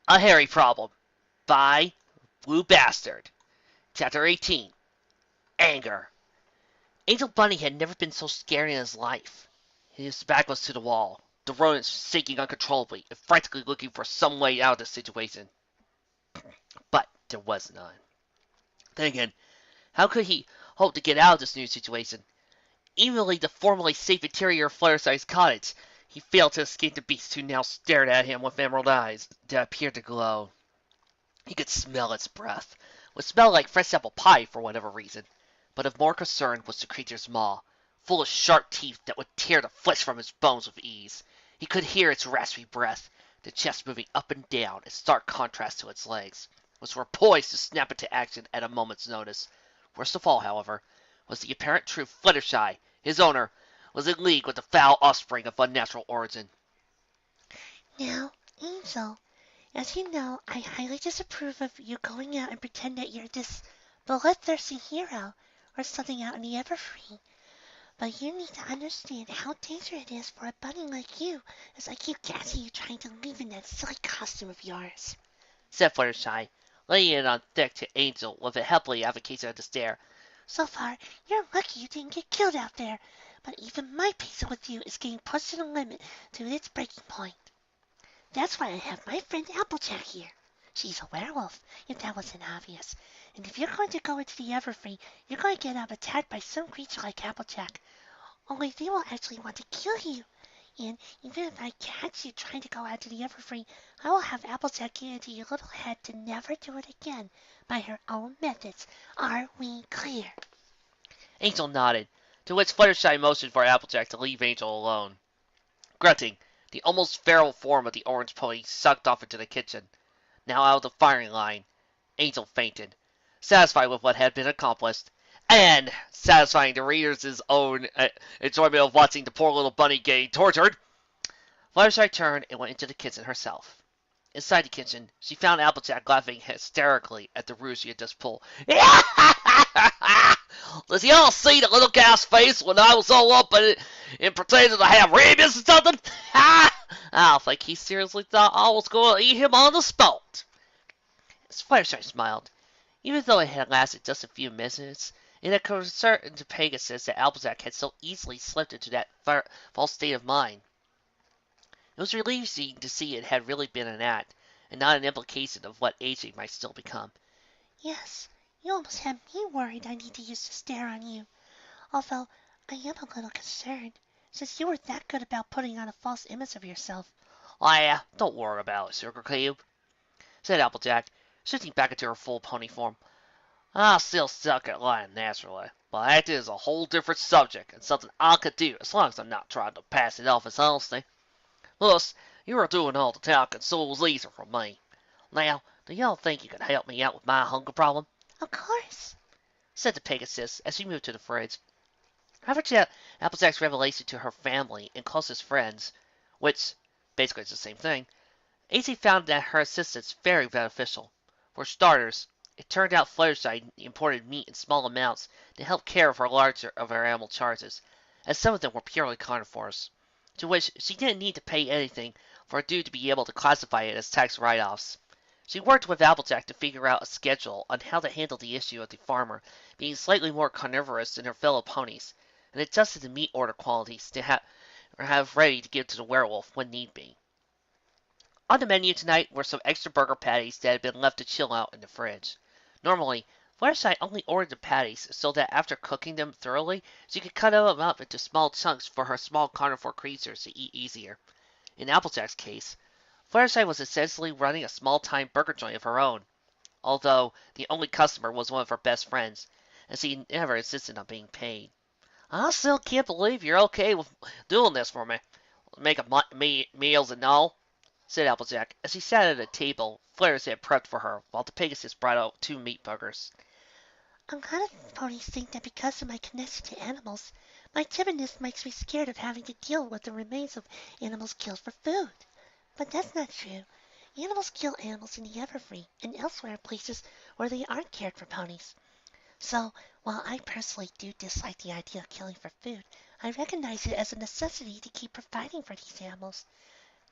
A Hairy Problem by Blue Bastard. Chapter 18. Anger. Angel Bunny had never been so scared in his life. His back was to the wall, the rodents shaking uncontrollably and frantically looking for some way out of the situation. But there was none. Then again, how could he hope to get out of this new situation? Even the formerly safe interior of Fluttershy's cottage, he failed to escape the beast who now stared at him with emerald eyes that appeared to glow. He could smell its breath. It would smell like fresh apple pie for whatever reason. But of more concern was the creature's maw, full of sharp teeth that would tear the flesh from his bones with ease. He could hear its raspy breath, the chest moving up and down in stark contrast to its legs, which were poised to snap into action at a moment's notice. Worst of all, however, was the apparent truth Fluttershy, his owner, was in league with the foul offspring of unnatural origin. Now, Angel, as you know, I highly disapprove of you going out and pretend that you're this bloodthirsty hero or something out in the Everfree. But you need to understand how dangerous it is for a bunny like you, as I keep catching you trying to leave in that silly costume of yours, said Fluttershy, laying it on thick to Angel with a helpful application of the stare. So far, you're lucky you didn't get killed out there, but even my patience with you is getting pushed to the limit to its breaking point. That's why I have my friend Applejack here. She's a werewolf, if that wasn't obvious. And if you're going to go into the Everfree, you're going to get attacked by some creature like Applejack. Only they will actually want to kill you. And even if I catch you trying to go out to the Everfree, I will have Applejack get into your little head to never do it again by her own methods. Are we clear? Angel nodded, to which Fluttershy motioned for Applejack to leave Angel alone. Grunting, the almost feral form of the orange pony sucked off into the kitchen. Now out of the firing line, Angel fainted, satisfied with what had been accomplished, and satisfying the readers' own enjoyment of watching the poor little bunny getting tortured. Fluttershy turned and went into the kitchen herself. Inside the kitchen, she found Applejack laughing hysterically at the ruse she had just pulled. Does y'all see the little gal's face when I was all up and pretending to have rabies or something? I think he seriously thought I was going to eat him on the spot. As Fluttershy smiled, even though it had lasted just a few minutes, it had concerned to Pegasus that Applejack had so easily slipped into that false state of mind. It was relieving to see it had really been an act, and not an implication of what aging might still become. Yes, you almost had me worried I need to use the stare on you. Although I am a little concerned, since you were that good about putting on a false image of yourself. Oh yeah, don't worry about it, Sugar Cube, said Applejack, shifting back into her full pony form. I still suck at lying naturally, but acting is a whole different subject and something I could do as long as I'm not trying to pass it off as honesty. Plus, you are doing all the talking, so it was easier for me. Now, do y'all think you could help me out with my hunger problem? Of course, said the Pegasus as she moved to the fridge. After Applejack's revelation to her family and closest friends, which basically is the same thing, AC found that her assistance very beneficial. For starters, it turned out Fluttershy imported meat in small amounts to help care for larger of her animal charges, as some of them were purely carnivores, to which she didn't need to pay anything for a dude to be able to classify it as tax write-offs. She worked with Applejack to figure out a schedule on how to handle the issue of the farmer being slightly more carnivorous than her fellow ponies, and adjusted the meat order quantities to have ready to give to the werewolf when need be. On the menu tonight were some extra burger patties that had been left to chill out in the fridge. Normally, Fluttershy only ordered the patties so that after cooking them thoroughly, she could cut them up into small chunks for her small carnivore creatures to eat easier. In Applejack's case, Fluttershy was essentially running a small-time burger joint of her own, although the only customer was one of her best friends, and she never insisted on being paid. I still can't believe you're okay with doing this for me, making meals and all, said Applejack, as she sat at a table Fluttershy had prepped for her, while the Pegasus brought out 2 meat burgers. A lot of ponies think that because of my connection to animals, my timidness makes me scared of having to deal with the remains of animals killed for food. But that's not true. Animals kill animals in the Everfree and elsewhere in places where they aren't cared for ponies. So, while I personally do dislike the idea of killing for food, I recognize it as a necessity to keep providing for these animals.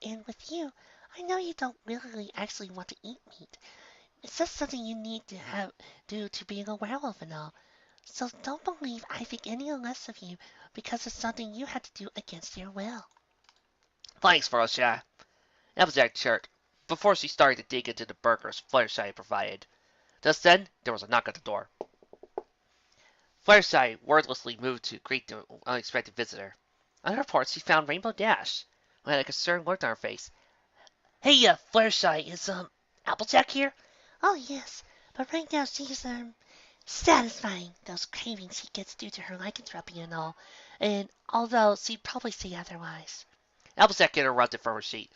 And with you, I know you don't really actually want to eat meat. It's just something you need to have do to being a werewolf and all. So don't believe I think any less of you because it's something you had to do against your will. Thanks, Fluttershy. Applejack chirped before she started to dig into the burgers Fluttershy had provided. Just then, there was a knock at the door. Fluttershy wordlessly moved to greet the unexpected visitor. On her porch, she found Rainbow Dash, who had a concerned look on her face. Hey, Fluttershy, is, Applejack here? Oh yes, but right now she's satisfying those cravings she gets due to her lycanthropy and all, and although she'd probably say otherwise. Applejack interrupted from her seat.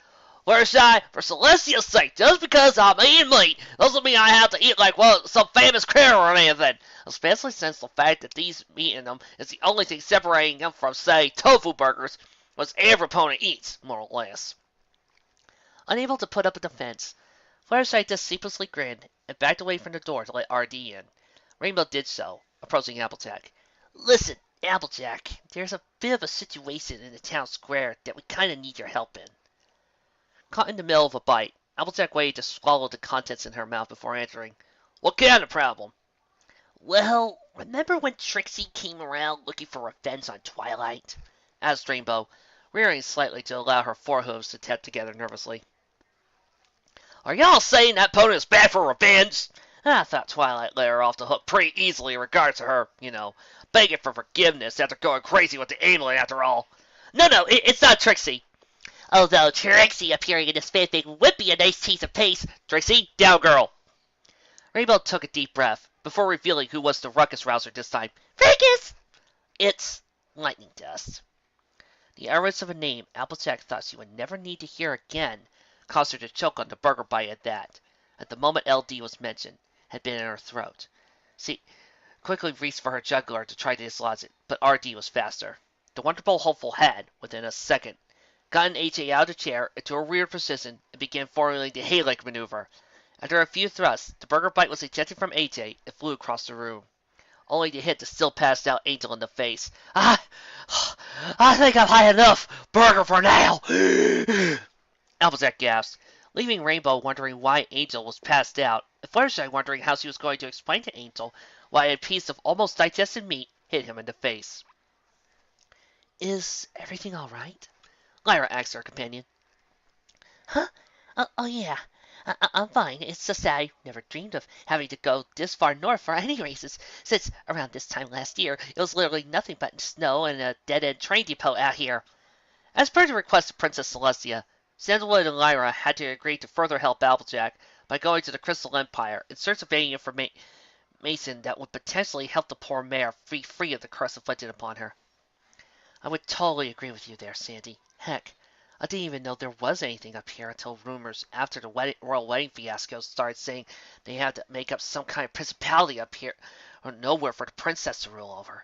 Fluttershy, for Celestia's sake, just because I'm eating meat doesn't mean I have to eat like some famous critter or anything. Especially since the fact that these meat in them is the only thing separating them from, say, tofu burgers, which every opponent eats, more or less. Unable to put up a defense, Fluttershy just sleeplessly grinned and backed away from the door to let R.D. in. Rainbow did so, approaching Applejack. Listen, Applejack, there's a bit of a situation in the town square that we kind of need your help in. Caught in the middle of a bite, Applejack waited to swallow the contents in her mouth before answering. What kind of problem? Well, remember when Trixie came around looking for revenge on Twilight? Asked Rainbow, rearing slightly to allow her forehooves to tap together nervously. Are y'all saying that pony is bad for revenge? I thought Twilight let her off the hook pretty easily in regards to her, begging for forgiveness after going crazy with the amulet after all. No, it's not Trixie. Although Trixie appearing in this fanfic would be a nice change of pace. Trixie, down girl. Rainbow took a deep breath before revealing who was the ruckus rouser this time. Ruckus! It's lightning dust. The utterance of a name Applejack thought she would never need to hear again caused her to choke on the burger bite at the moment LD was mentioned, had been in her throat. She quickly reached for her jugular to try to dislodge it, but RD was faster. The wonderful hopeful had, within a second, gotten AJ out of the chair into a weird position and began formulating the hay-like maneuver. After a few thrusts, the burger bite was ejected from AJ and flew across the room, only to hit the still passed out Angel in the face. I think I've had enough burger for now. Applejack gasped, leaving Rainbow wondering why Angel was passed out, and Fluttershy wondering how she was going to explain to Angel why a piece of almost digested meat hit him in the face. Is everything all right? Lyra asked her companion. Huh? Oh yeah. I'm fine. It's just that I never dreamed of having to go this far north for any races, since around this time last year it was literally nothing but snow and a dead-end train depot out here. As per the request of Princess Celestia, Sandalwood and Lyra had to agree to further help Applejack by going to the Crystal Empire in search of any information that would potentially help the poor mare be free of the curse inflicted upon her. I would totally agree with you there, Sandy. Heck, I didn't even know there was anything up here until rumors after the royal wedding fiasco started saying they had to make up some kind of principality up here or nowhere for the princess to rule over.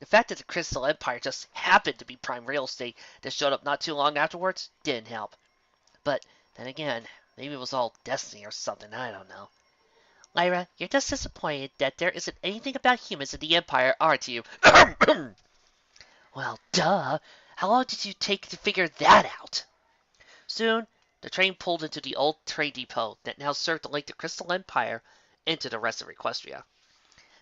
The fact that the Crystal Empire just happened to be prime real estate that showed up not too long afterwards didn't help. But then again, maybe it was all destiny or something, I don't know. Lyra, you're just disappointed that there isn't anything about humans in the Empire, aren't you? Well, duh. How long did you take to figure that out? Soon, the train pulled into the old train depot that now served to link the Crystal Empire into the rest of Equestria.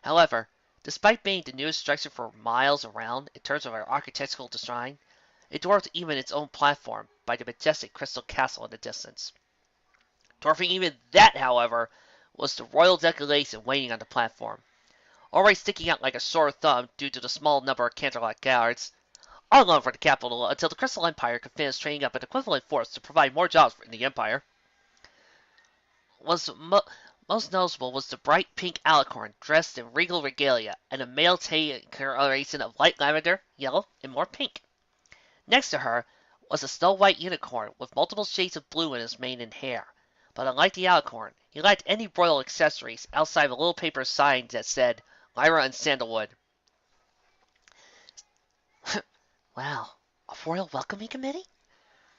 However, despite being the newest structure for miles around in terms of our architectural design, it dwarfed even its own platform by the majestic Crystal Castle in the distance. Dwarfing even that, however, was the royal decoration waiting on the platform, already sticking out like a sore thumb due to the small number of candlelight guards, on loan for the capital until the Crystal Empire could finish training up an equivalent force to provide more jobs in the Empire. Most noticeable was the bright pink alicorn dressed in regal regalia and a male coloration of light lavender, yellow, and more pink. Next to her was a snow-white unicorn with multiple shades of blue in his mane and hair, but unlike the alicorn, he lacked any royal accessories outside of a little paper sign that said, Lyra and Sandalwood. Wow, a royal welcoming committee?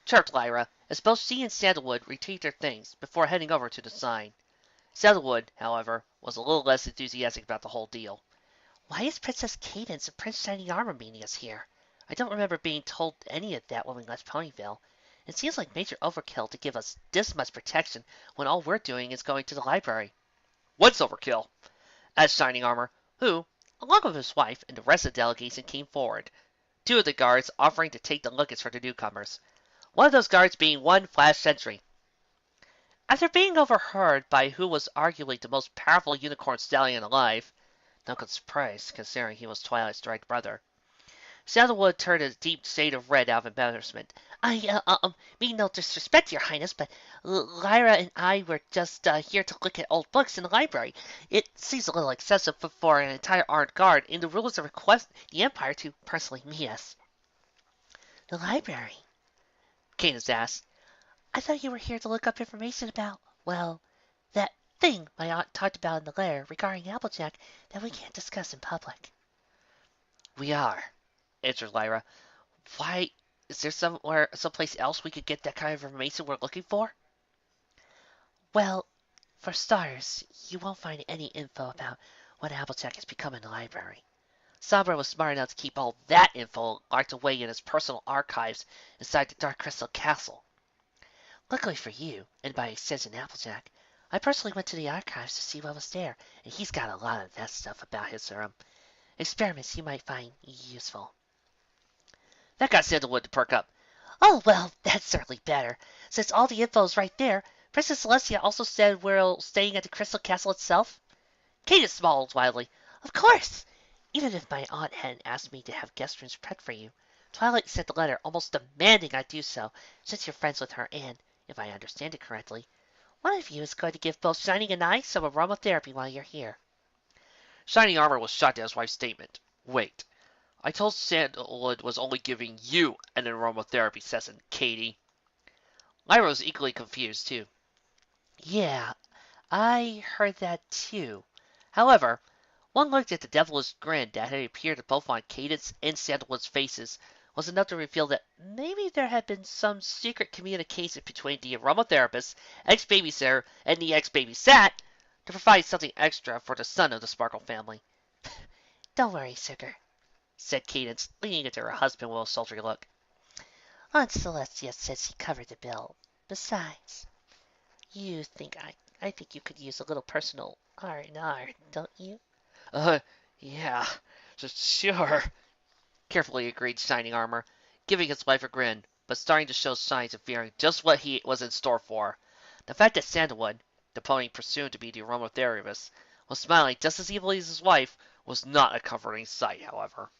Chirped Lyra, as both she and Sandalwood retrieved their things before heading over to the sign. Sandalwood, however, was a little less enthusiastic about the whole deal. Why is Princess Cadance and Prince Shiny Armor meeting us here? I don't remember being told any of that when we left Ponyville. It seems like major overkill to give us this much protection when all we're doing is going to the library. What's overkill? Asked Shining Armor, who, along with his wife and the rest of the delegation, came forward, two of the guards offering to take the luggage for the newcomers. One of those guards being one Flash Sentry. After being overheard by who was arguably the most powerful unicorn stallion alive, no surprise considering he was Twilight's direct brother, Sandalwood turned a deep shade of red out of embarrassment. I mean no disrespect, Your Highness, but Lyra and I were just here to look at old books in the library. It seems a little excessive for an entire armed guard, and the rulers have requested the Empire to personally meet us. The library? Cadence asked. I thought you were here to look up information about, well, that thing my aunt talked about in the lair regarding Applejack that we can't discuss in public. We are, answered Lyra. Why, is there someplace else we could get that kind of information we're looking for? Well, for starters, you won't find any info about what Applejack has become in the library. Sabra was smart enough to keep all that info locked away in his personal archives inside the Dark Crystal Castle. Luckily for you, and by extension Applejack, I personally went to the archives to see what was there, and he's got a lot of that stuff about his experiments you might find useful. That got Sandalwood to perk up. Oh, well, that's certainly better. Since all the info's right there, Princess Celestia also said we're staying at the Crystal Castle itself? Cadence smiled wildly. Of course! Even if my aunt hadn't asked me to have guest rooms prepped for you, Twilight sent the letter almost demanding I do so, since you're friends with her and, if I understand it correctly, one of you is going to give both Shining and I some aromatherapy while you're here. Shining Armor was shocked at his wife's statement. Wait. I told Sandalwood was only giving you an aromatherapy session, Katie. Lyra was equally confused, too. Yeah, I heard that, too. However, one look at the devilish grin that had appeared both on Cadence and Sandalwood's faces was enough to reveal that maybe there had been some secret communication between the aromatherapist, ex-babysitter, and the ex-babysat to provide something extra for the son of the Sparkle family. Don't worry, sugar, said Cadence, leaning into her husband with a sultry look. Aunt Celestia said she covered the bill. Besides, I think you could use a little personal R&R, don't you? Uh, yeah, sure, carefully agreed Shining Armor, giving his wife a grin, but starting to show signs of fearing just what he was in store for. The fact that Sandalwood, the pony presumed to be the aromatherapist, was smiling just as evilly as his wife was not a comforting sight, however.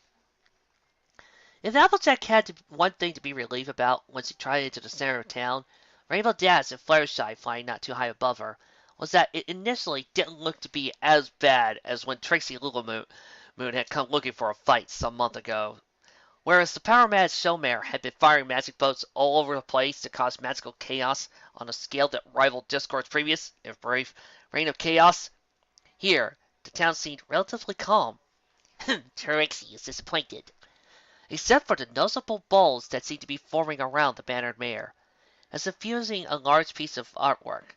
If Applejack had one thing to be relieved about once he trotted into the center of town, Rainbow Dash and Fluttershy flying not too high above her, was that it initially didn't look to be as bad as when Trixie Lulamoon had come looking for a fight some month ago. Whereas the Power Mad Showmare had been firing magic bolts all over the place to cause magical chaos on a scale that rivaled Discord's previous, if brief, reign of chaos, here the town seemed relatively calm. Trixie is disappointed, except for the noticeable bulbs that seemed to be forming around the bannered mare. As if using a large piece of artwork,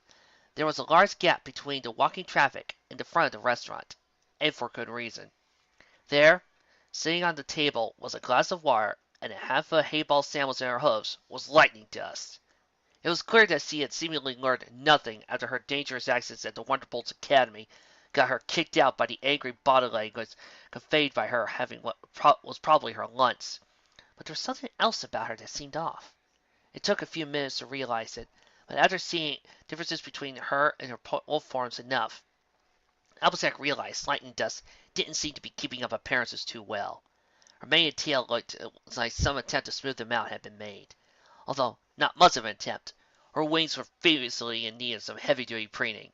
there was a large gap between the walking traffic and the front of the restaurant, and for good reason. There, sitting on the table, was a glass of water, and a half a hayball sandwich in her hooves was lightning dust. It was clear that she had seemingly learned nothing after her dangerous actions at the Wonderbolt's Academy got her kicked out by the angry body language conveyed by her having what was probably her lunch. But there was something else about her that seemed off. It took a few minutes to realize it, but after seeing differences between her and her old forms enough, Applejack realized Lightning Dust didn't seem to be keeping up appearances too well. Her mane and tail looked like some attempt to smooth them out had been made, although not much of an attempt. Her wings were furiously in need of some heavy-duty preening.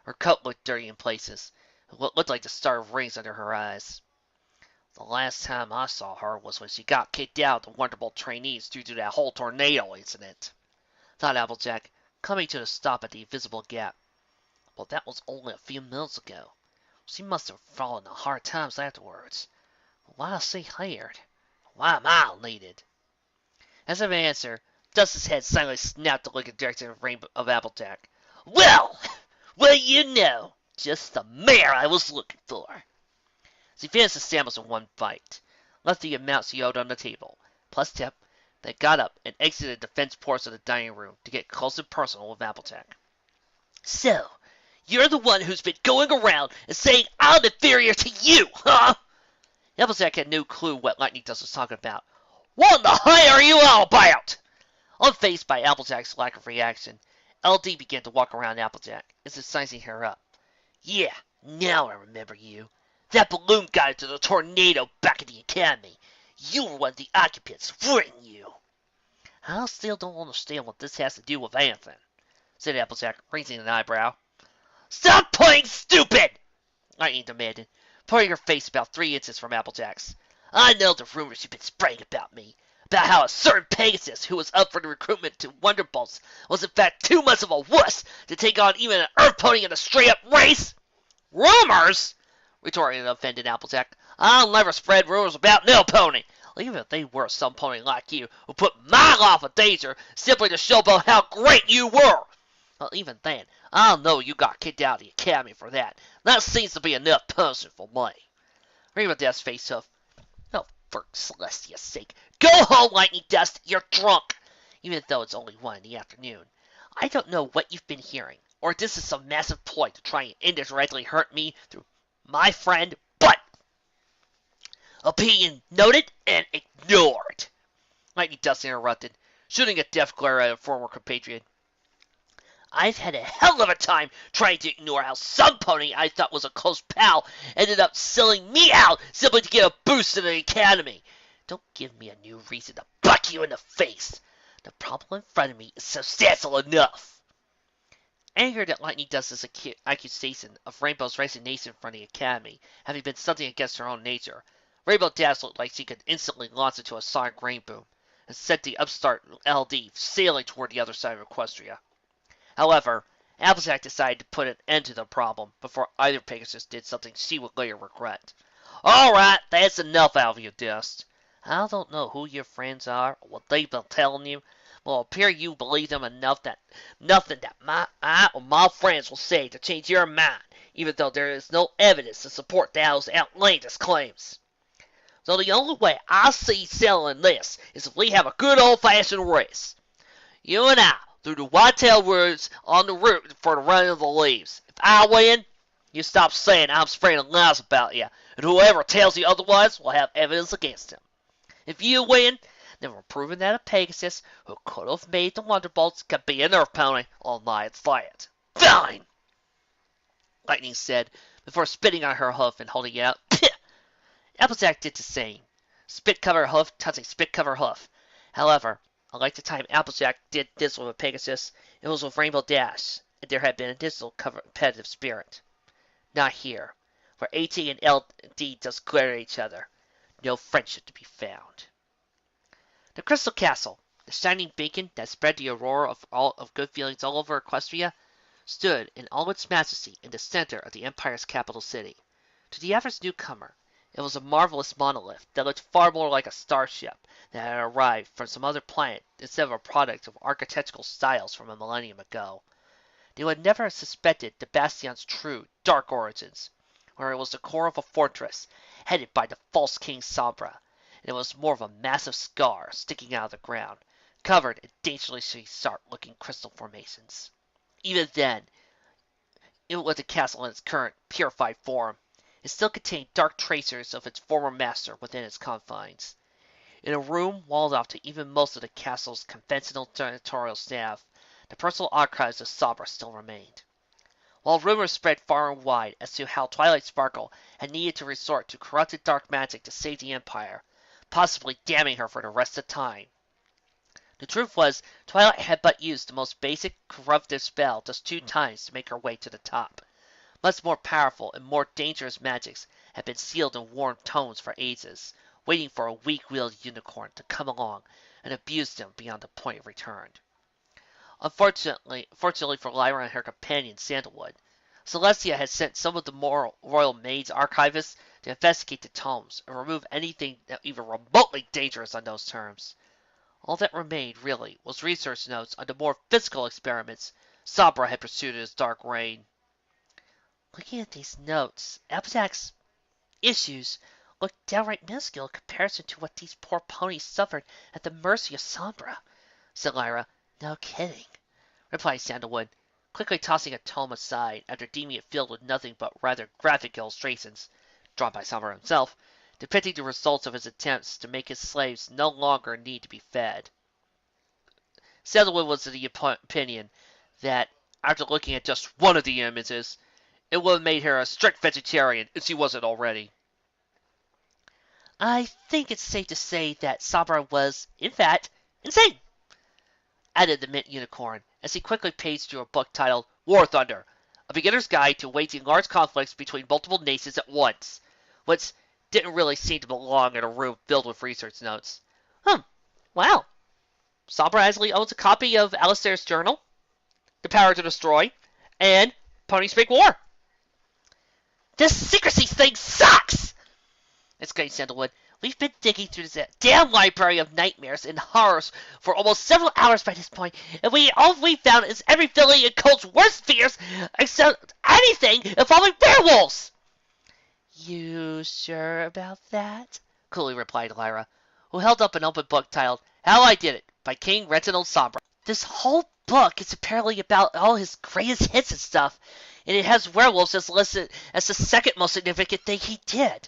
Her coat looked dirty in places, and what looked like the start of rings under her eyes. The last time I saw her was when she got kicked out of the Wonderbolt trainees due to that whole tornado incident, thought Applejack, coming to a stop at the invisible gap. But that was only a few minutes ago. She must have fallen on hard times afterwards. Why is she hired? Why am I needed? As if an answer, Dust's head suddenly snapped to look in the direction of Applejack. Well, what do you know? Just the mare I was looking for. She finished the sandwich in one bite, left the amount she owed on the table, plus tip, They got up and exited the fenced porch of the dining room to get close and personal with Applejack. So, you're the one who's been going around and saying I'm inferior to you, huh? Applejack had no clue what Lightning Dust was talking about. What in the hell are you all about? Unfazed by Applejack's lack of reaction, LD began to walk around Applejack, as if sizing her up. Yeah, now I remember you. That balloon got into the tornado back at the academy. You were one of the occupants, weren't you? I still don't understand what this has to do with anything, said Applejack, raising an eyebrow. Stop playing stupid! Lightning demanded, putting her face about 3 inches from Applejack's. I know the rumors you've been spreading about me, about how a certain Pegasus who was up for the recruitment to Wonderbolts was in fact too much of a wuss to take on even an Earth pony in a straight-up race. Rumors? Retorted an offended Applejack. I'll never spread rumors about no pony, even if they were some pony like you who put my life in danger simply to show about how great you were. Well, even then, I know you got kicked out of the academy for that. That seems to be enough punishment for me. Rainbow Dust's face huffed. Oh, for Celestia's sake. Go home, Lightning Dust. You're drunk. Even though it's only 1 in the afternoon. I don't know what you've been hearing, or if this is some massive ploy to try and indirectly hurt me through my friend, but opinion noted and ignored. Lightning Dust interrupted, shooting a death glare at a former compatriot. I've had a hell of a time trying to ignore how some pony I thought was a close pal ended up selling me out simply to get a boost in the academy. Don't give me a new reason to buck you in the face. The problem in front of me is substantial enough. Angered at Lightning Dust's accusation of Rainbow's resignation from the academy having been something against her own nature, Rainbow Dash looked like she could instantly launch into a sonic rain boom and sent the upstart LD sailing toward the other side of Equestria. However, Applejack decided to put an end to the problem before either Pegasus did something she would later regret. Alright, that's enough out of you, Dust. I don't know who your friends are or what they've been telling you, but it appears you believe them enough that nothing that I or my friends will say to change your mind, even though there is no evidence to support those outlandish claims. So the only way I see settling this is if we have a good old-fashioned race. You and I, through the whitetail woods on the route for the running of the leaves. If I win, you stop saying I'm spreading lies about you, and whoever tells you otherwise will have evidence against him. If you win, then we're proving that a Pegasus who could have made the Wonderbolts could be an Earth pony all night flight. Fine! Lightning said, before spitting on her hoof and holding it out. Pih! Applejack did the same. Spit-covered hoof touching spit-covered hoof. However, unlike the time Applejack did this with a Pegasus, it was with Rainbow Dash, and there had been additional competitive spirit. Not here, where AT and LD just glare at each other. No friendship to be found. The Crystal Castle, the shining beacon that spread the aurora of good feelings all over Equestria, stood in all its majesty in the center of the Empire's capital city. To the average newcomer, it was a marvelous monolith that looked far more like a starship that had arrived from some other planet instead of a product of architectural styles from a millennium ago. They would never have suspected the Bastion's true, dark origins, where it was the core of a fortress headed by the false King Sabra, and it was more of a massive scar sticking out of the ground, covered in dangerously sharp-looking crystal formations. Even then, even with the castle in its current purified form, it still contained dark tracers of its former master within its confines. In a room walled off to even most of the castle's conventional territorial staff, the personal archives of Sabra still remained. While rumors spread far and wide as to how Twilight Sparkle had needed to resort to corrupted dark magic to save the Empire, possibly damning her for the rest of time, the truth was, Twilight had but used the most basic corruptive spell just 2 times to make her way to the top. Much more powerful and more dangerous magics had been sealed in warm tomes for ages, waiting for a weak-willed unicorn to come along and abuse them beyond the point of return. Fortunately for Lyra and her companion Sandalwood, Celestia had sent some of the Royal Maid's archivists to investigate the tomes and remove anything even remotely dangerous on those terms. All that remained, really, was research notes on the more physical experiments Sabra had pursued in his dark reign. Looking at these notes, Applejack's issues looked downright minuscule in comparison to what these poor ponies suffered at the mercy of Sombra, said Lyra. No kidding, replied Sandalwood, quickly tossing a tome aside after deeming it filled with nothing but rather graphic illustrations, drawn by Sombra himself, depicting the results of his attempts to make his slaves no longer need to be fed. Sandalwood was of the opinion that, after looking at just one of the images, it would have made her a strict vegetarian if she wasn't already. I think it's safe to say that Sabra was, in fact, insane, added the Mint Unicorn, as he quickly paged through a book titled War Thunder, A Beginner's Guide to Waging Large Conflicts Between Multiple Nations at Once, which didn't really seem to belong in a room filled with research notes. Wow. Sabra actually owns a copy of Alistair's journal, The Power to Destroy, and Ponies Make War. This secrecy thing sucks! Exclaimed Sandalwood. We've been digging through this damn library of nightmares and horrors for almost several hours by this point, and all we found is every villain and cult's worst fears, except anything involving werewolves! You sure about that? Coolly replied Lyra, who held up an open book titled How I Did It by King Reginald Sombra. This whole book is apparently about all his greatest hits and stuff, and it has werewolves as listed as the second most significant thing he did.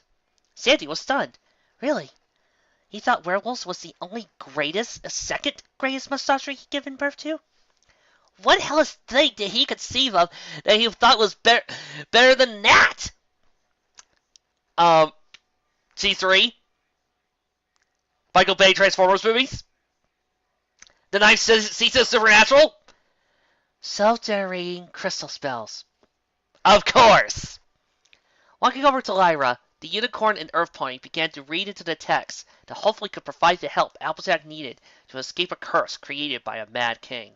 Sandy was stunned. Really? He thought werewolves was the only second greatest monstrosity he'd given birth to? What hellish thing did he conceive of that he thought was better than that? C3? Michael Bay Transformers movies? The Ninth Season of Supernatural? Self-generating crystal spells. Of course! Walking over to Lyra, the unicorn and Earth Pony began to read into the text that hopefully could provide the help Applejack needed to escape a curse created by a mad king.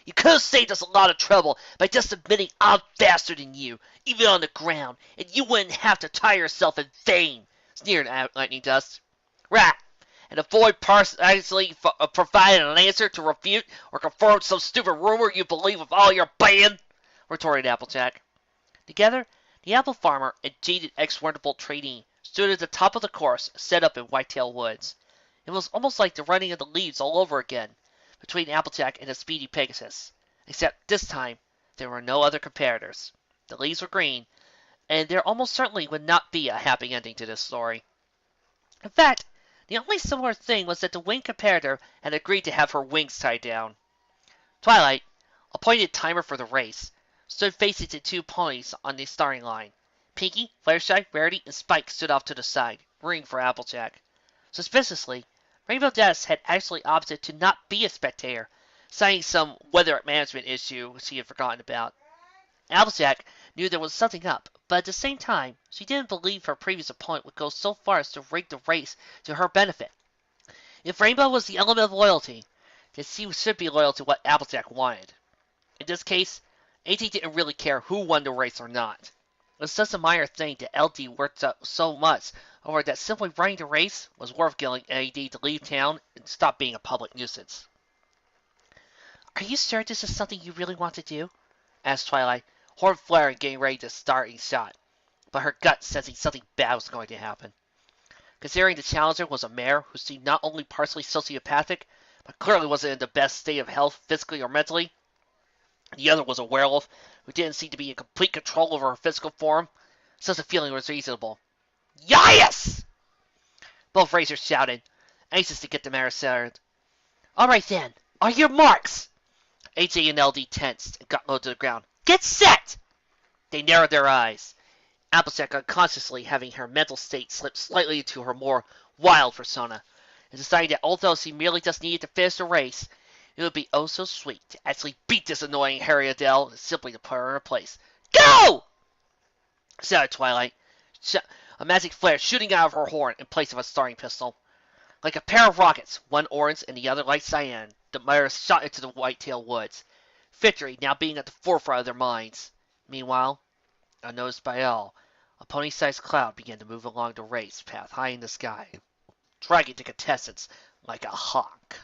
You could have saved us a lot of trouble by just admitting I'm faster than you, even on the ground, and you wouldn't have to tire yourself in vain, sneered Lightning Dust. Rat, and avoid actually providing an answer to refute or confirm some stupid rumor you believe with all your band, retorted Applejack. Together, the apple farmer and jaded ex-Wonderbolt trainee stood at the top of the course set up in Whitetail Woods. It was almost like the running of the leaves all over again, between Applejack and the speedy Pegasus, except this time there were no other comparators. The leaves were green, and there almost certainly would not be a happy ending to this story. In fact, the only similar thing was that the winged comparator had agreed to have her wings tied down. Twilight, appointed timer for the race, stood facing the two ponies on the starting line. Pinky, Fluttershy, Rarity, and Spike stood off to the side, rooting for Applejack. Suspiciously, Rainbow Dash had actually opted to not be a spectator, citing some weather management issue she had forgotten about. Applejack knew there was something up, but at the same time, she didn't believe her previous opponent would go so far as to rig the race to her benefit. If Rainbow was the element of loyalty, then she should be loyal to what Applejack wanted. In this case, AT didn't really care who won the race or not. It was such a minor thing that LD worked up so much over that simply running the race was worth getting AD to leave town and stop being a public nuisance. Are you sure this is something you really want to do? Asked Twilight, horn flaring, getting ready to start a shot, but her gut sensing something bad was going to happen. Considering the challenger was a mare who seemed not only partially sociopathic, but clearly wasn't in the best state of health physically or mentally, the other was a werewolf who didn't seem to be in complete control over her physical form, such a feeling was reasonable. Yes! Both racers shouted, anxious to get the mare settled. All right then, on your marks! AJ and LD tensed and got low to the ground. Get set! They narrowed their eyes, Applejack unconsciously having her mental state slip slightly into her more wild persona, and deciding that although she merely just needed to finish the race, it would be oh so sweet to actually beat this annoying Harry Adele and simply to put her in her place. Go! Shouted Twilight, a magic flare shooting out of her horn in place of a starting pistol. Like a pair of rockets, one orange and the other light cyan, the mares shot into the Whitetail Woods, victory now being at the forefront of their minds. Meanwhile, unnoticed by all, a pony-sized cloud began to move along the race path high in the sky, dragging the contestants like a hawk.